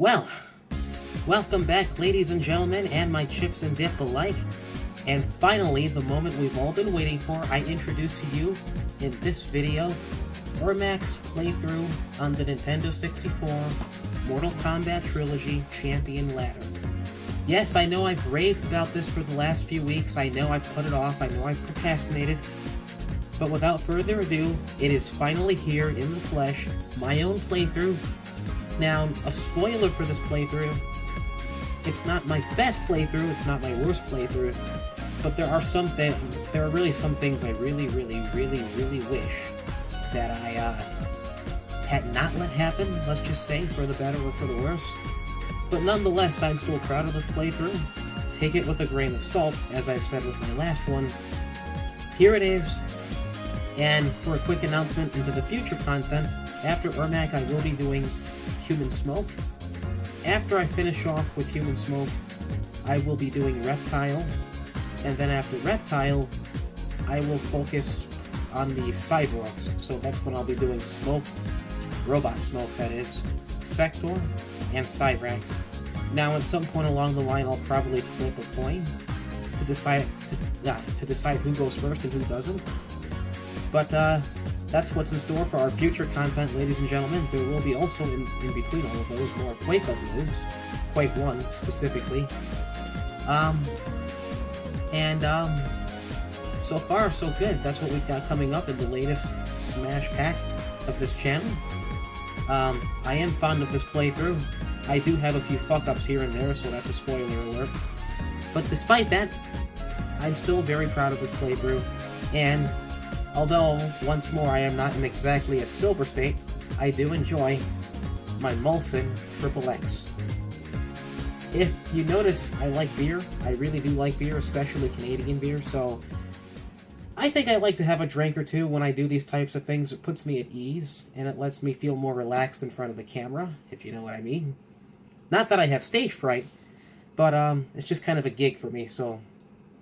Well, welcome back, ladies and gentlemen, and my chips and dip alike. And finally, the moment we've all been waiting for, I introduce to you, in this video, Ermac's playthrough on the Nintendo 64 Mortal Kombat Trilogy Champion Ladder. Yes, I know I've raved about this for the last few weeks, I know I've put it off, I know I've procrastinated, but without further ado, it is finally here in the flesh, my own playthrough. Now, a spoiler for this playthrough, it's not my best playthrough, it's not my worst playthrough, but there are really some things I really wish that I had not let happen, let's just say, for the better or for the worse. But nonetheless, I'm still proud of this playthrough. Take it with a grain of salt, as I've said with my last one. Here it is. And for a quick announcement into the future content, after Ermac I will be doing Human Smoke. After I finish off with Human Smoke, I will be doing Reptile. And then after Reptile, I will focus on the Cyborgs. So that's when I'll be doing Smoke, Robot Smoke that is, Sector, and Cyrax. Now at some point along the line I'll probably flip a coin to decide who goes first and who doesn't. But that's what's in store for our future content, ladies and gentlemen. There will be also, in between all of those, more Quake uploads. Quake 1, specifically. So far, so good. That's what we've got coming up in the latest Smash Pack of this channel. I am fond of this playthrough. I do have a few fuck-ups here and there, so that's a spoiler alert. But despite that, I'm still very proud of this playthrough, and although, once more, I am not in exactly a silver state, I do enjoy my Molson XXX. If you notice, I like beer. I really do like beer, especially Canadian beer, so I think I like to have a drink or two when I do these types of things. It puts me at ease, and it lets me feel more relaxed in front of the camera, if you know what I mean. Not that I have stage fright, but it's just kind of a gig for me, so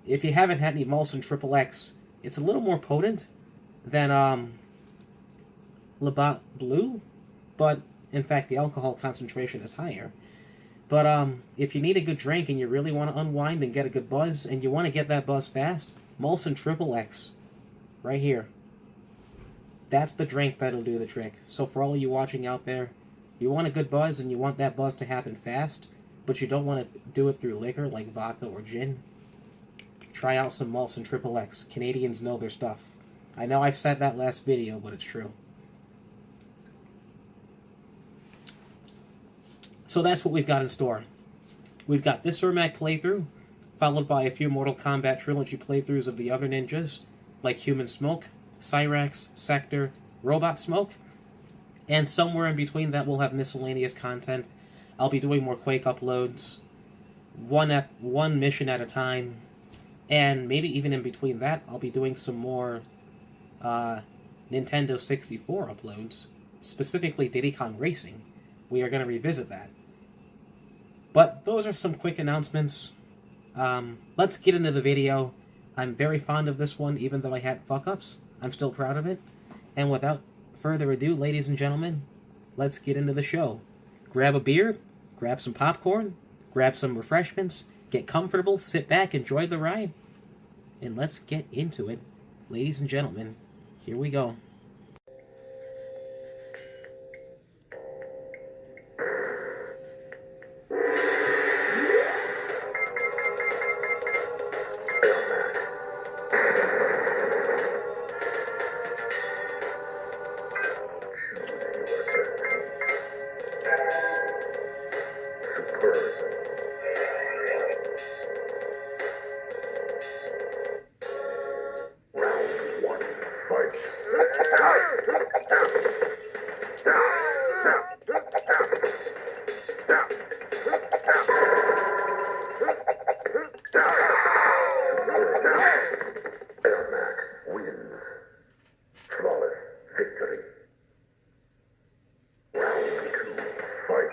if you haven't had any Molson XXX, it's a little more potent than Labatt Blue, but in fact the alcohol concentration is higher. But if you need a good drink and you really want to unwind and get a good buzz, and you want to get that buzz fast, Molson XXX, right here. That's the drink that'll do the trick. So for all of you watching out there, you want a good buzz and you want that buzz to happen fast, but you don't want to do it through liquor like vodka or gin, try out some Molson XXX. Canadians know their stuff. I know I've said that last video, but it's true. So that's what we've got in store. We've got this Ermac playthrough, followed by a few Mortal Kombat Trilogy playthroughs of the other ninjas, like Human Smoke, Cyrax, Sector, Robot Smoke, and somewhere in between that we'll have miscellaneous content. I'll be doing more Quake uploads, one mission at a time, and maybe even in between that, I'll be doing some more Nintendo 64 uploads, specifically Diddy Kong Racing. We are going to revisit that. But those are some quick announcements. Let's get into the video. I'm very fond of this one, even though I had fuck-ups. I'm still proud of it. And without further ado, ladies and gentlemen, let's get into the show. Grab a beer, grab some popcorn, grab some refreshments, get comfortable, sit back, enjoy the ride, and let's get into it. Ladies and gentlemen, here we go. Ermac wins. Flawless victory. Round 2, fight.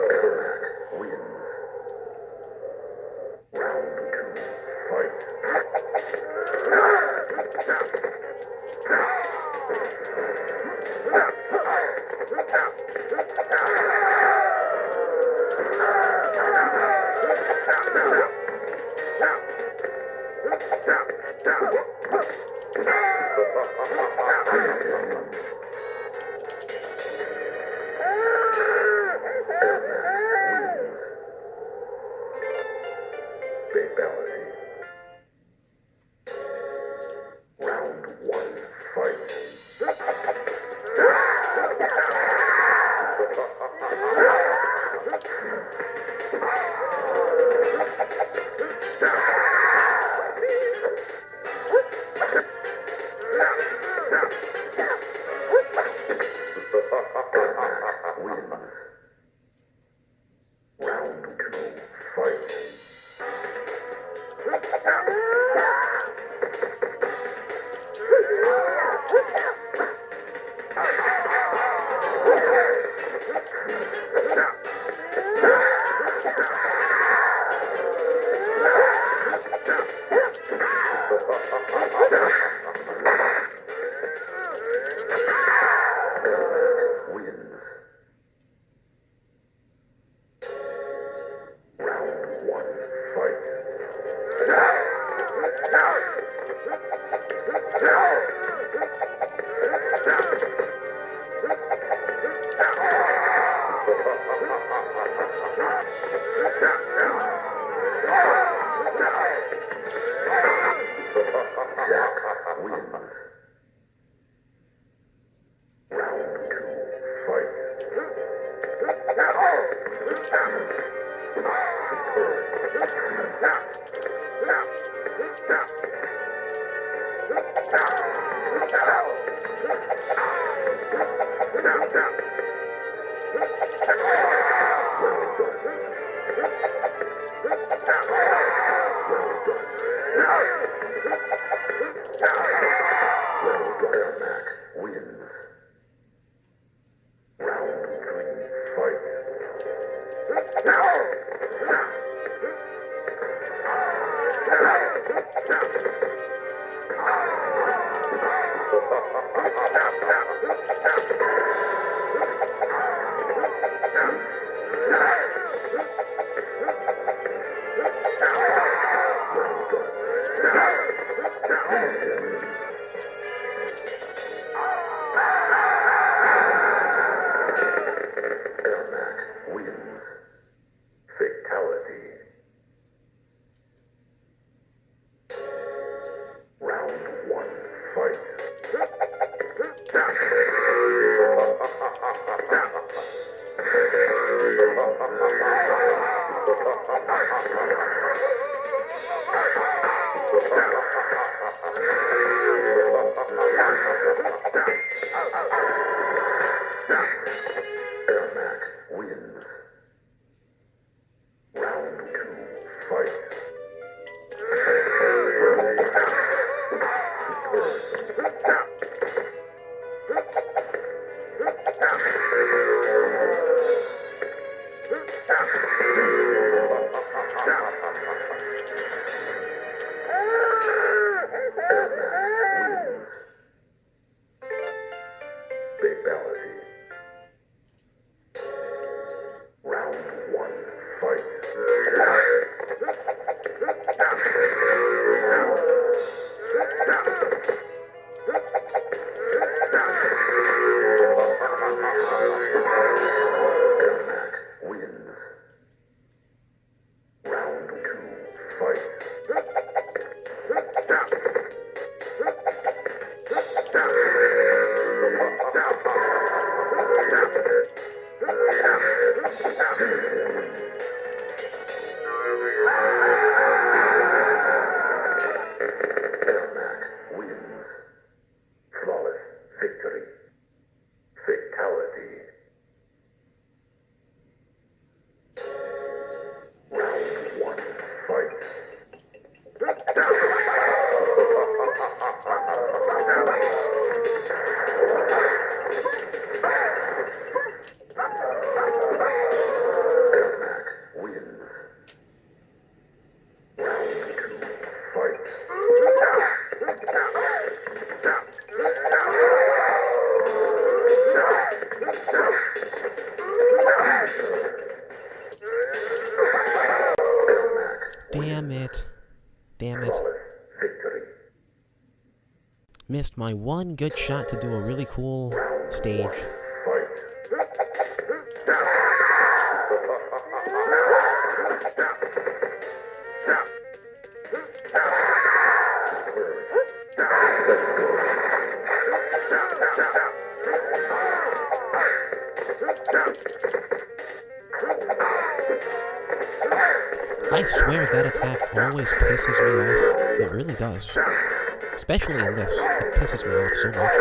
Ermac wins. Round 2, fight. Fatality. Round 1, fight. Wins. Round 2, fight. Wins. Round 1, fight. Jack wins. Round 2, fight. Ermac wins. Round 3, fight. Ermac wins. Fatality. Round 1, fight. Ermac wins. Round 2, fight. Ermac wins. Fatality. missed my one good shot to do a really cool stage. I swear that attack always pisses me off. It really does. Especially in this. It pisses me off so much.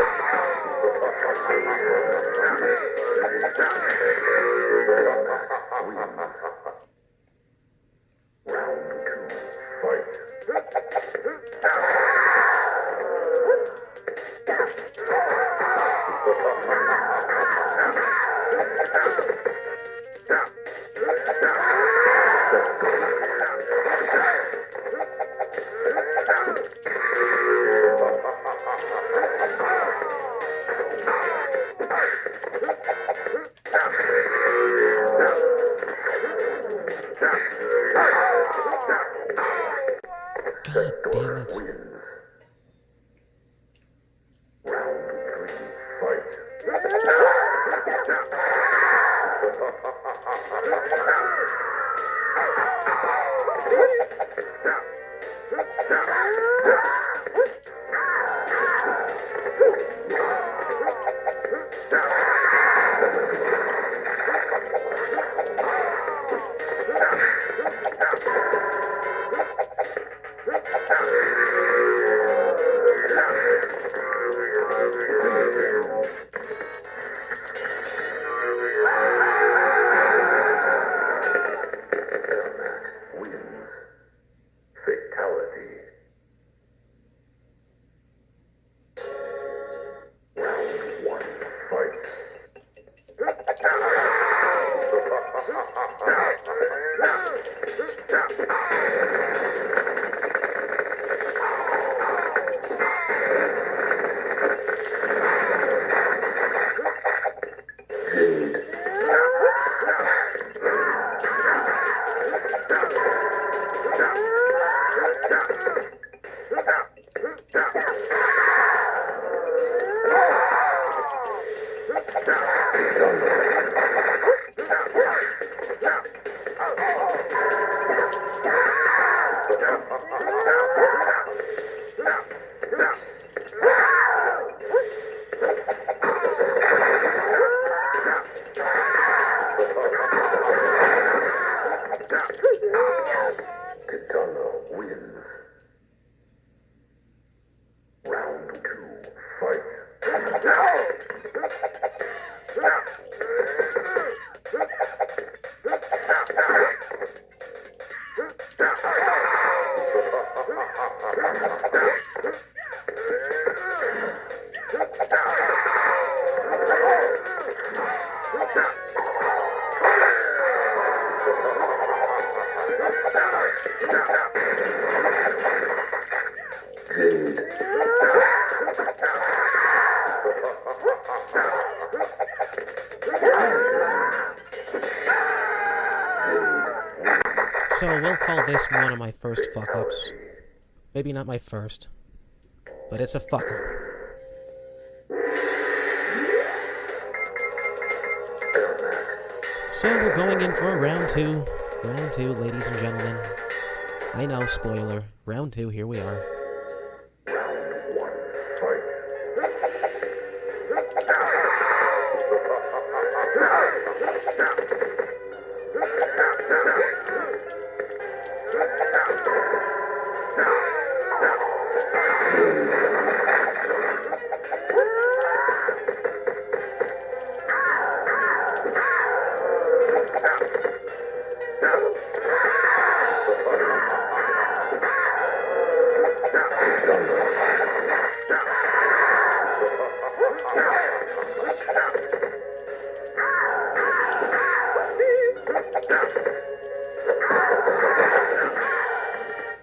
God damn it. So we'll call this one of my first fuck-ups. Maybe not my first, but it's a fuck-up. So we're going in for a round two. Round two, ladies and gentlemen. I know, spoiler. Round two, here we are.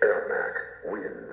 Ermac wins.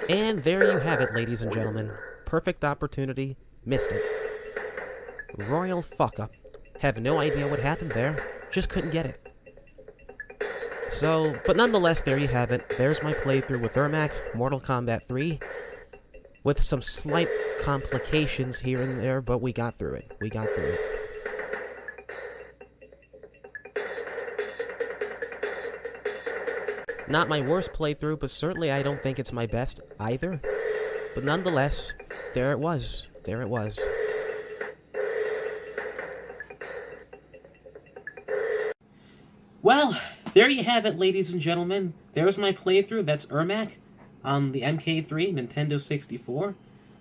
And there you have it, ladies and gentlemen. Perfect opportunity. Missed it. Royal fuck-up. Have no idea what happened there. Just couldn't get it. So, but nonetheless, there you have it. There's my playthrough with Ermac, Mortal Kombat 3. With some slight complications here and there, but we got through it. We got through it. Not my worst playthrough, but certainly I don't think it's my best either. But nonetheless, there it was. There it was. Well, there you have it, ladies and gentlemen. There's my playthrough. That's Ermac on the MK3 Nintendo 64.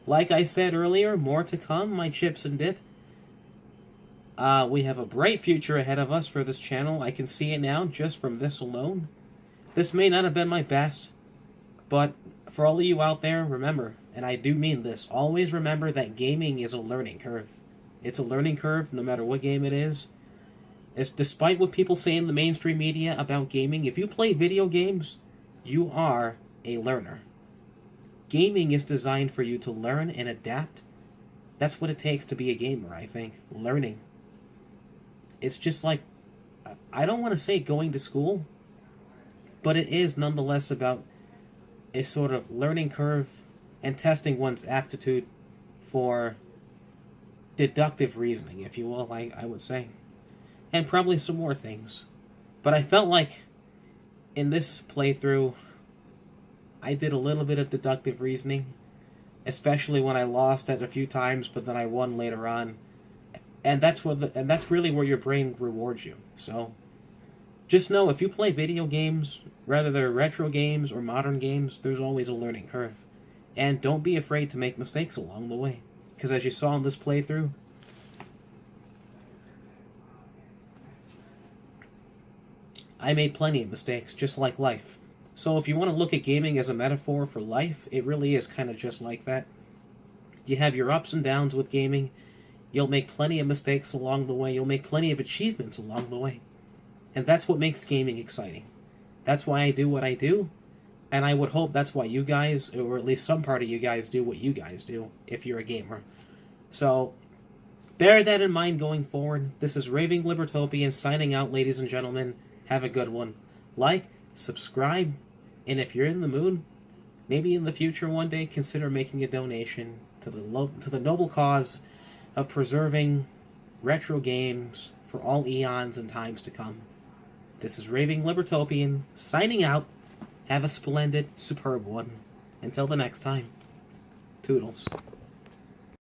Like I said earlier, more to come, my chips and dip. We have a bright future ahead of us for this channel. I can see it now just from this alone. This may not have been my best, but for all of you out there, remember, and I do mean this, always remember that gaming is a learning curve. It's a learning curve no matter what game it is. It's despite what people say in the mainstream media about gaming, if you play video games, you are a learner. Gaming is designed for you to learn and adapt. That's what it takes to be a gamer, I think. Learning. It's just like, I don't want to say going to school, but it is nonetheless about a sort of learning curve and testing one's aptitude for deductive reasoning, if you will, I would say. And probably some more things. But I felt like in this playthrough, I did a little bit of deductive reasoning, especially when I lost at a few times, but then I won later on. And that's really where your brain rewards you. So just know, if you play video games, whether they're retro games or modern games, there's always a learning curve. And don't be afraid to make mistakes along the way. Because as you saw in this playthrough, I made plenty of mistakes, just like life. So if you want to look at gaming as a metaphor for life, it really is kind of just like that. You have your ups and downs with gaming. You'll make plenty of mistakes along the way. You'll make plenty of achievements along the way. And that's what makes gaming exciting. That's why I do what I do. And I would hope that's why you guys, or at least some part of you guys, do what you guys do, if you're a gamer. So, bear that in mind going forward. This is Raving Libertopian signing out, ladies and gentlemen. Have a good one. Like, subscribe, and if you're in the mood, maybe in the future one day, consider making a donation to the noble cause of preserving retro games for all eons and times to come. This is Raving Libertopian, signing out. Have a splendid, superb one. Until the next time. Toodles.